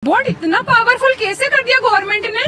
Board इतना powerful कैसे कर दिया गवर्नमेंट ने?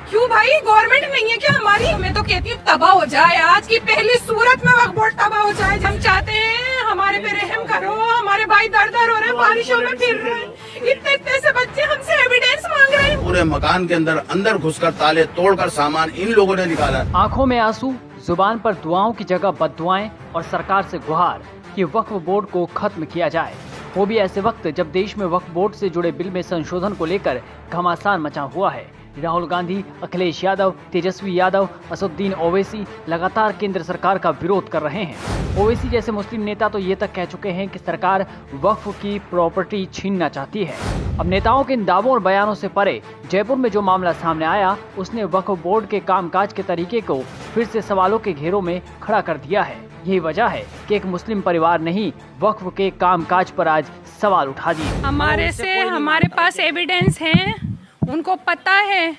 क्यों भाई, गवर्नमेंट नहीं है क्या हमारी? मैं तो कहती हूँ तबाह हो जाए, आज की पहली सूरत में वक्फ बोर्ड तबाह हो जाए। हम चाहते हैं हमारे पे रहम करो, हमारे भाई दर दर हो रहे हैं, बारिशों में फिर रहे हैं, इतने इतने से बच्चे हमसे एविडेंस मांग रहे हैं। पूरे मकान के अंदर घुसकर ताले तोड़कर सामान इन लोगों ने निकाला। आंखों में आंसू, जुबान पर दुआओं की जगह बद्दुआएं और सरकार से गुहार कि वक्फ बोर्ड को खत्म किया जाए, वो भी ऐसे वक्त जब देश में वक्फ बोर्ड से जुड़े बिल में संशोधन को लेकर घमासान मचा हुआ है। राहुल गांधी, अखिलेश यादव, तेजस्वी यादव, असदुद्दीन ओवैसी लगातार केंद्र सरकार का विरोध कर रहे हैं। ओवैसी जैसे मुस्लिम नेता तो ये तक कह चुके हैं कि सरकार वक्फ की प्रॉपर्टी छीनना चाहती है। अब नेताओं के इन दावों और बयानों से परे जयपुर में जो मामला सामने आया, उसने वक्फ बोर्ड के कामकाज के तरीके को फिर से सवालों के घेरों में खड़ा कर दिया है। यही वजह है कि एक मुस्लिम परिवार ने ही वक्फ के कामकाज पर आज सवाल उठा दिए। हमारे पास एविडेंस है, उनको पता है,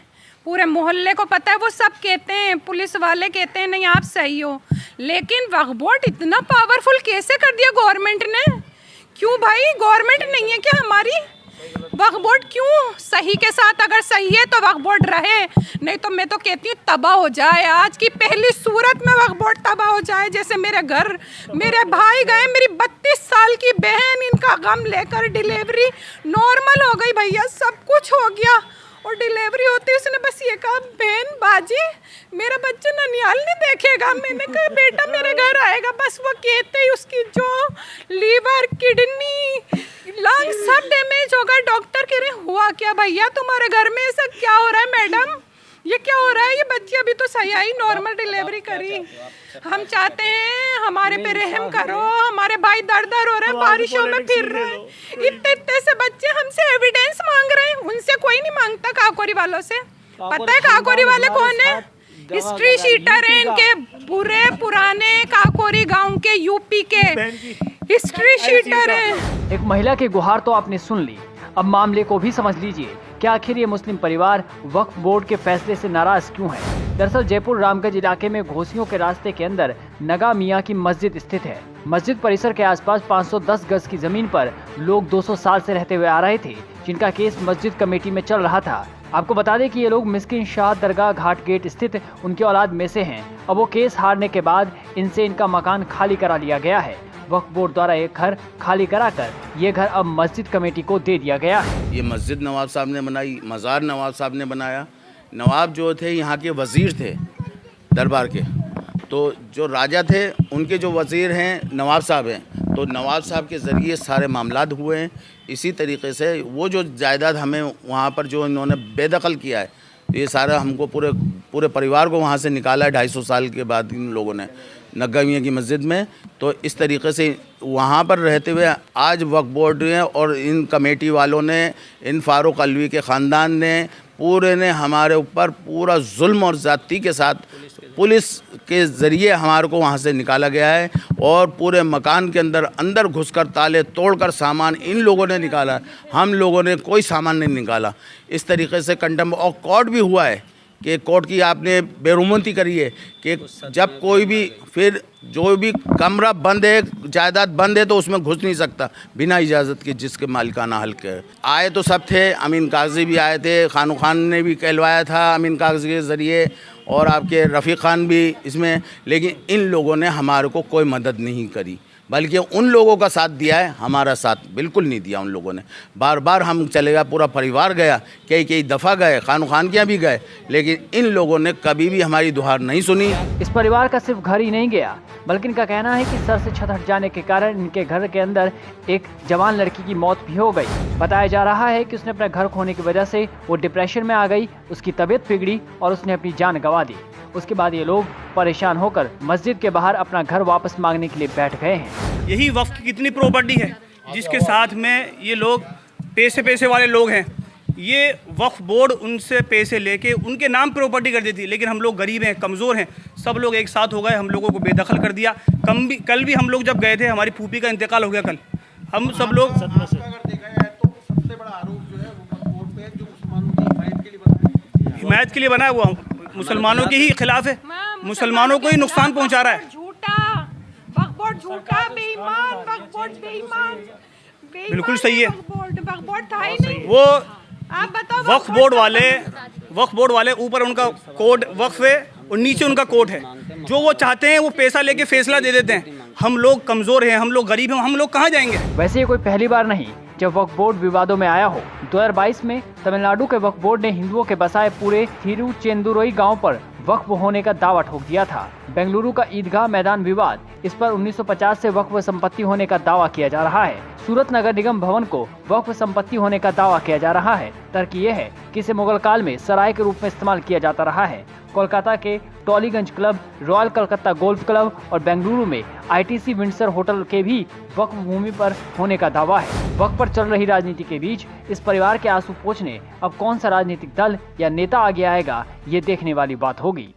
पूरे मोहल्ले को पता है, वो सब कहते हैं, पुलिस वाले कहते हैं नहीं आप सही हो, लेकिन वक्फ बोर्ड इतना पावरफुल कैसे कर दिया गवर्नमेंट ने? क्यों भाई, गवर्नमेंट नहीं है क्या हमारी? वक्फ बोर्ड क्यों? सही के साथ अगर सही है तो वक्फ बोर्ड रहे, नहीं तो मैं तो कहती हूँ तबाह हो जाए, आज की पहली सूरत में वक्फ बोर्ड तबाह हो जाए। जैसे मेरे घर मेरे भाई गए, मेरी 32 साल की बहन, इनका गम लेकर डिलीवरी नॉर्मल हो गई भैया, सब कुछ हो गया, और डिलीवरी होती है उसने बस ये कहा बहन बाजी मेरा बच्चा ननिहाल नहीं देखेगा। मैंने कहा बेटा मेरे घर आएगा, बस वो कहते ही उसकी जो लीवर, किडनी, लंग सब डैमेज होगा। डॉक्टर कह रहे हुआ क्या भैया तुम्हारे घर में, ऐसा क्या हो रहा है मैडम, ये क्या हो रहा है? ये बच्ची अभी तो सही आई, नॉर्मल डिलीवरी करी। हम चाहते हैं हमारे पे रहम करो, हमारे भाई दर दर हो रहे हैं, बारिशों में फिर रहे हैं, इतने इतने से बच्चे हमसे एविडेंस मांग रहे हैं। उनसे कोई नहीं मांगता, काकोरी वालों से। पता है काकोरी वाले कौन है? हिस्ट्री शीटर है इनके, बुरे पुराने काकोरी गांव के, यूपी के हिस्ट्री शीटर है। एक महिला की गुहार तो आपने सुन ली, अब मामले को भी समझ लीजिए कि आखिर ये मुस्लिम परिवार वक्फ बोर्ड के फैसले से नाराज क्यों है। दरअसल जयपुर रामगंज इलाके में घोसियों के रास्ते के अंदर नगा मियां की मस्जिद स्थित है। मस्जिद परिसर के आसपास 510 गज की जमीन पर लोग 200 साल से रहते हुए आ रहे थे, जिनका केस मस्जिद कमेटी में चल रहा था। आपको बता दें कि ये लोग मिस्किन शाह दरगाह घाट गेट स्थित उनकी औलाद में से हैं। अब वो केस हारने के बाद इनसे इनका मकान खाली करा लिया गया है। वक्फ बोर्ड द्वारा एक घर खाली कराकर ये घर अब मस्जिद कमेटी को दे दिया गया है। ये मस्जिद नवाब साहब ने बनाई, मज़ार नवाब साहब ने बनाया। नवाब जो थे यहाँ के वज़ीर थे दरबार के, तो जो राजा थे उनके जो वज़ीर हैं नवाब साहब हैं, तो नवाब साहब के ज़रिए सारे मामलात हुए हैं। इसी तरीके से वो जो जायदाद हमें वहाँ पर जो इन्होंने बेदखल किया है, ये सारा हमको पूरे परिवार को वहाँ से निकाला है 250 साल के बाद इन लोगों ने नगा मियां की मस्जिद में। तो इस तरीके से वहाँ पर रहते हुए आज वक्फ बोर्ड ने और इन कमेटी वालों ने, इन फारूक अलवी के ख़ानदान ने, पूरे ने हमारे ऊपर पूरा जुल्म और ज़्यादती के साथ पुलिस के ज़रिए हमारे को वहाँ से निकाला गया है, और पूरे मकान के अंदर घुसकर ताले तोड़कर सामान इन लोगों ने निकाला। हम लोगों ने कोई सामान नहीं निकाला। इस तरीके से कंडम और कोर्ट भी हुआ है कि कोर्ट की आपने बेरुमती करी है कि जब कोई भी फिर जो भी कमरा बंद है, जायदाद बंद है, तो उसमें घुस नहीं सकता बिना इजाज़त के, जिसके मालिकाना हल्क है। आए तो सब थे, अमीन कागज़ी भी आए थे, खानू खान ने भी कहलवाया था अमीन कागज़ी के ज़रिए, और आपके रफ़ीक खान भी इसमें, लेकिन इन लोगों ने हमारे को कोई मदद नहीं करी, बल्कि उन लोगों का साथ दिया है, हमारा साथ बिल्कुल नहीं दिया उन लोगों ने। बार बार हम चले गए, पूरा परिवार गया, कई दफ़ा गए, खानू खान के यहाँ भी गए, लेकिन इन लोगों ने कभी भी हमारी दुहार नहीं सुनी। इस परिवार का सिर्फ घर ही नहीं गया, बल्कि इनका कहना है कि सर से छत हट जाने के कारण इनके घर के अंदर एक जवान लड़की की मौत भी हो गई। बताया जा रहा है कि उसने अपना घर खोने की वजह से वो डिप्रेशन में आ गई, उसकी तबीयत बिगड़ी और उसने अपनी जान गंवा दी। उसके बाद ये लोग परेशान होकर मस्जिद के बाहर अपना घर वापस मांगने के लिए बैठ गए हैं। यही वक्फ की कितनी प्रॉपर्टी है जिसके साथ में ये लोग पैसे वाले लोग हैं। ये वक्फ बोर्ड उनसे पैसे लेके उनके नाम प्रॉपर्टी कर देती है, लेकिन हम लोग गरीब हैं, कमज़ोर हैं, सब लोग एक साथ हो गए, हम लोगों को बेदखल कर दिया। कल भी हम लोग जब गए थे, हमारी फूफी का इंतकाल हो गया कल, हम सब लोग हिमायत के लिए बना है, वो मुसलमानों के ही खिलाफ है, मुसलमानों को ही नुकसान पहुंचा रहा है। वक्फ बोर्ड झूठा, बेईमान, वक्फ बोर्ड बेईमान, बिल्कुल सही है। वक्फ बोर्ड था ही नहीं। वो आप बताओ वक्फ बोर्ड वाले ऊपर उनका कोड वक्फ है और नीचे उनका कोड है। जो वो चाहते हैं वो पैसा लेके फैसला दे देते हैं। हम लोग कमज़ोर हैं, हम लोग गरीब हैं, हम लोग कहाँ जाएंगे। वैसे ये कोई पहली बार नहीं जब वक्फ बोर्ड विवादों में आया हो। 2022 में तमिलनाडु के वक्फ बोर्ड ने हिंदुओं के बसाए पूरे थिरुचेंदुरई गांव पर वक्फ होने का दावा ठोक दिया था। बेंगलुरु का ईदगाह मैदान विवाद, इस पर 1950 से वक्फ संपत्ति होने का दावा किया जा रहा है। सूरत नगर निगम भवन को वक्फ संपत्ति होने का दावा किया जा रहा है। तर्क ये है कि इसे मुगल काल में सराय के रूप में इस्तेमाल किया जाता रहा है। कोलकाता के Tollygunge club, royal Calcutta golf club और बेंगलुरु में ITC विंडसर होटल के भी वक्फ भूमि पर होने का दावा है। वक्फ पर चल रही राजनीति के बीच इस परिवार के आंसू पोंछने अब कौन सा राजनीतिक दल या नेता आगे आएगा, ये देखने वाली बात होगी।